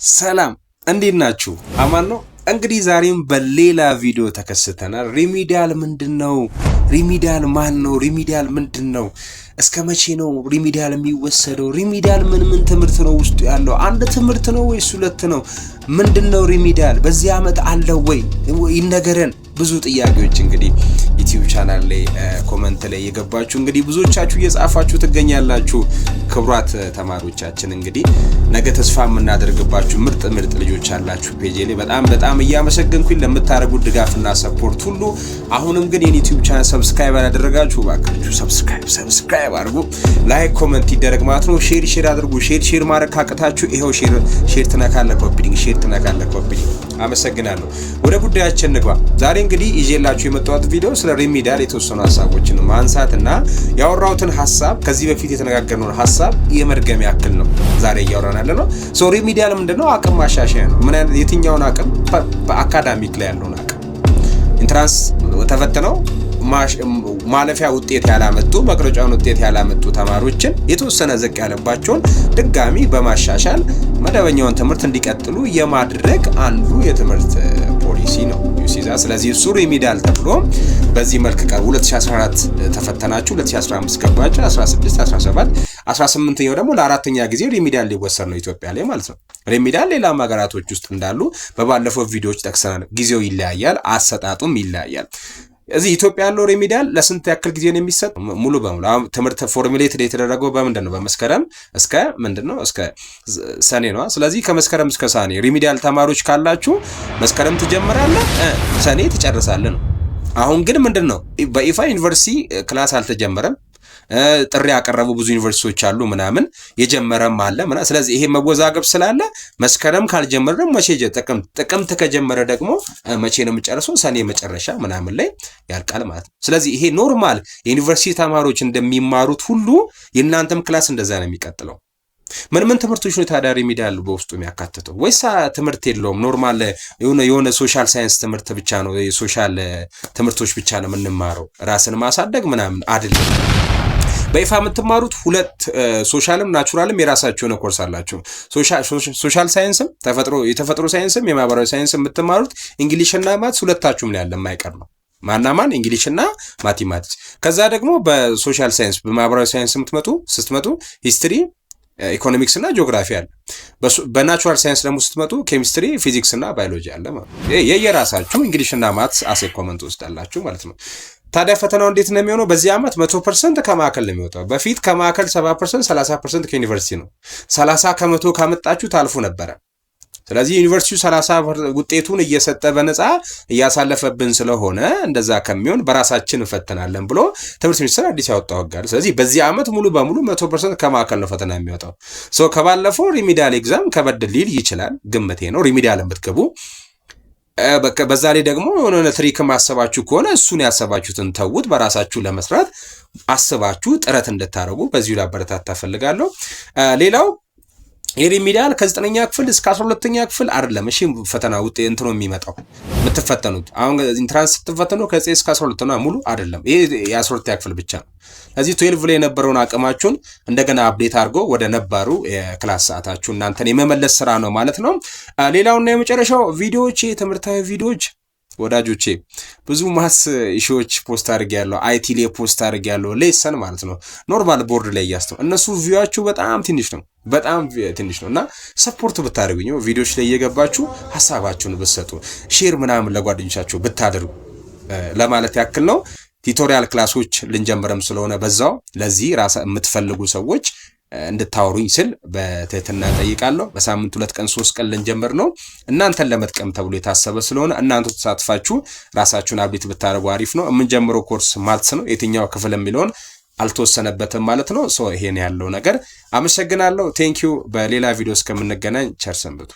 ሰላም እንዴት ናችሁ? አማን ነው። እንግዲህ ዛሬም በሌላ ቪዲዮ ተከስተናል። ሪሚዲያል ምንድነው? ሪሚዲያል ማን ነው? ሪሚዲያል ምንድነው? እስከ መቼ ነው ሪሚዲያል የሚወሰደው? ሪሚዲያል ምን ትምህርት ነው ውስጡ ያለው? አንድ ትምህርት ነው ወይስ ሁለት ነው? ምንድነው ሪሚዲያል? በዚህ አመት አለው ወይ ይነገረን። ብዙ ጥያቄዎች እንግዲህ ዩቲዩብ ቻናል ላይ ኮሜንት ላይ የገባችሁ እንግዲህ ብዙዎቻችሁ እየጻፋችሁ ትገኛላችሁ። ክብሯት ተማሪዎቻችን እንግዲህ ነገ ተስፋ የምናደርግባችሁ ምርጥ ልጆች አላችሁ ፔጅ ላይ በጣም እያመሰገንኩኝ ለምታደርጉት ድጋፍና ሰፖርት ሁሉ። አሁንም ግን የዩቲዩብ ቻናል ሰብስክራይብ ያላደረጋችሁ ባካችሁ ሰብስክራይብ አድርጉ። ላይክ ኮሜንት ይደረግ ማለት ነው። ሼር አድርጉ። ሼር ማድረግ ካቀታችሁ ይሄው ሼር ትነካለ ኮፒ አመሰግናለሁ። ወደ ጉዳያችን ንግባ። ዛሬ እንግዲህ ይዤላችሁ የመጣሁት ቪዲዮ ስለ ሪሚዲያል የተወሰኑ ሀሳቦችን ማንሳትና ያወራሁትን ሀሳብ ከዚህ በፊት የተነጋገርነውን ሀሳብ የመድገም ያክል ነው ዛሬ እያወራን ያለነው። ሪሚዲያል ምንድነው? አቅም ማሻሻያ ነው። ምን አይነት የትኛውን አቅም? በአካዳሚክ ላይ ያለውን አቅም ኢንትራንስ ተፈትነው ማለፊያ ውጤት ያላመጡ መቅረጫውን ውጤት ያላመጡ ተማሪዎችን የተወሰነ ዝቅ ያለባቸውን ድጋሚ በማሻሻል መደበኛውን ትምህርት እንዲቀጥሉ የማድረግ አንዱ የትምህርት ፖሊሲ ነው ዩሲዛ። ስለዚህ እሱ ሪሚዲያል ተብሎ በዚህ መልክ 2014 ተፈተናችሁ 2015 ገባችሁ 16 17 18ኛው ደግሞ ለአራተኛ ጊዜ ሪሚዲያል ሊወሰድ ነው ኢትዮጵያ ላይ ማለት ነው። ሪሚዲያል ሌላ ሀገራቶች ውስጥ እንዳሉ በባለፈው ቪዲዮዎች ጠቅሰናል። ጊዜው ይለያያል፣ አሰጣጡም ይለያያል። እዚህ ኢትዮጵያ ያለው ሪሚዲያል ለስንት ያክል ጊዜ ነው የሚሰጥ? ሙሉ በሙሉ ትምህርት ፎርሙሌት የተደረገው በምንድነው? በመስከረም እስከ ምንድነው? እስከ ሰኔ ነው። ስለዚህ ከመስከረም እስከ ሰኔ ሪሚዲያል ተማሪዎች ካላችሁ መስከረም ትጀምራለህ፣ ሰኔ ትጨርሳለህ ነው። አሁን ግን ምንድነው በይፋ ዩኒቨርሲቲ ክላስ አልተጀመረም። ጥሪ ያቀረቡ ብዙ ዩኒቨርሲቲዎች አሉ ምናምን የጀመረም አለ ምና። ስለዚህ ይሄ መወዛገብ ስላለ መስከረም ካልጀመረ ደግሞ መቼ ጥቅምት ከጀመረ ደግሞ መቼ ነው የሚጨርሰው? ሰኔ መጨረሻ ምናምን ላይ ያልቃል ማለት ነው። ስለዚህ ይሄ ኖርማል የዩኒቨርሲቲ ተማሪዎች እንደሚማሩት ሁሉ የእናንተም ክላስ እንደዛ ነው የሚቀጥለው። ምን ትምህርቶች ነው ታዲያ ሪሚዲያል በውስጡ የሚያካትተው? ወይስ ትምህርት የለውም? ኖርማል የሆነ ሶሻል ሳይንስ ትምህርት ብቻ ነው፣ የሶሻል ትምህርቶች ብቻ ነው የምንማረው? ራስን ማሳደግ ምናምን አይደለም። በይፋ የምትማሩት ሁለት ሶሻልም ናቹራልም የራሳቸው የሆነ ኮርስ አላቸው። ሶሻል ሳይንስም የተፈጥሮ ሳይንስም የማህበራዊ ሳይንስ የምትማሩት እንግሊሽና ማትስ ሁለታችሁም ላይ ያለ የማይቀር ነው። ማናማን እንግሊሽና ማቴማቲክስ። ከዛ ደግሞ በሶሻል ሳይንስ በማህበራዊ ሳይንስ ስትመጡ ሂስትሪ፣ ኢኮኖሚክስ እና ጂኦግራፊ አለ። በናቹራል ሳይንስ ደግሞ ስትመጡ ኬሚስትሪ፣ ፊዚክስ እና ባዮሎጂ አለ ማለት ነው። የየራሳችሁ እንግሊሽና ማትስ አሴ ኮመንት ወስዳላችሁ ማለት ነው። ታዲያ ፈተናው እንዴት ነው የሚሆነው? በዚህ ዓመት 100% ከማዕከል ነው የሚወጣው። በፊት ከማዕከል 70%፣ 30% ከዩኒቨርሲቲ ነው። 30 ከመቶ ካመጣችሁ ታልፉ ነበረ። ስለዚህ ዩኒቨርሲቲው 30 ውጤቱን እየሰጠ በነፃ እያሳለፈብን ስለሆነ እንደዛ ከሚሆን በራሳችን እንፈተናለን ብሎ ትምህርት ሚኒስቴር አዲስ ያወጣው ህግ አለ። ስለዚህ በዚህ ዓመት ሙሉ በሙሉ 100% ከማዕከል ነው ፈተና የሚወጣው። ከባለፈው ሪሚዲያል ኤግዛም ከበድ ሊል ይችላል፣ ግምቴ ነው። ሪሚዲያል ብትገቡ በዛ ላይ ደግሞ የሆነ ትሪክ ማሰባችሁ ከሆነ እሱን ያሰባችሁትን ተውት። በራሳችሁ ለመስራት አስባችሁ ጥረት እንድታረጉ በዚሁ ላበረታታ ፈልጋለሁ። ሌላው የሪሚዲያል ከ9ኛ ክፍል እስከ 12ኛ ክፍል አይደለም። እሺ ፈተና ውጤት እንትኑ የሚመጣው የምትፈተኑት አሁን ኢንትራንስ ስትፈተኑ ከ9 እስከ 12 ነው ሙሉ አይደለም። ይሄ የ12ኛ ክፍል ብቻ ነው። ስለዚህ 12 ላይ የነበረውን አቅማችሁን እንደገና አፕዴት አድርጎ ወደ ነባሩ የክላስ ሰዓታችሁ እናንተን የመመለስ ስራ ነው ማለት ነው። ሌላውና የመጨረሻው ቪዲዮዎች፣ የትምህርታዊ ቪዲዮዎች ወዳጆቼ ብዙ ማስ ኢሹዎች ፖስት አድርጌያለሁ። አይቲ ላይ ፖስት አድርጌያለሁ። ሌሰን ማለት ነው ኖርማል ቦርድ ላይ ያስተው እነሱ ቪዲዮአችሁ በጣም ትንሽ ነው እና ሰፖርት ብታደርጉኝ ቪዲዮዎች ላይ እየገባችሁ ሐሳባችሁን ብትሰጡ ሼር ምናምን ለጓደኞቻችሁ ብታደርጉ ለማለት ያክል ነው። ቲዩቶሪያል ክላሶች ልንጀምርም ስለሆነ በዛው ለዚህ ራስ የምትፈልጉ ሰዎች እንድታወሩኝ ስል በትህትና ጠይቃለሁ። በሳምንት 2 ቀን 3 ቀን ልንጀምር ነው። እናንተን ለመጥቀም ተብሎ የታሰበ ስለሆነ እናንተ ተሳትፋችሁ ራሳችሁን አብዴት ብታደርጉ አሪፍ ነው። የምንጀምረው ኮርስ ማትስ ነው። የትኛው ክፍል የሚለውን አልተወሰነበትም ማለት ነው። ይሄን ያለው ነገር አመሰግናለሁ። ቴንኪዩ። በሌላ ቪዲዮ እስከምንገናኝ ቸር ሰንብቱ።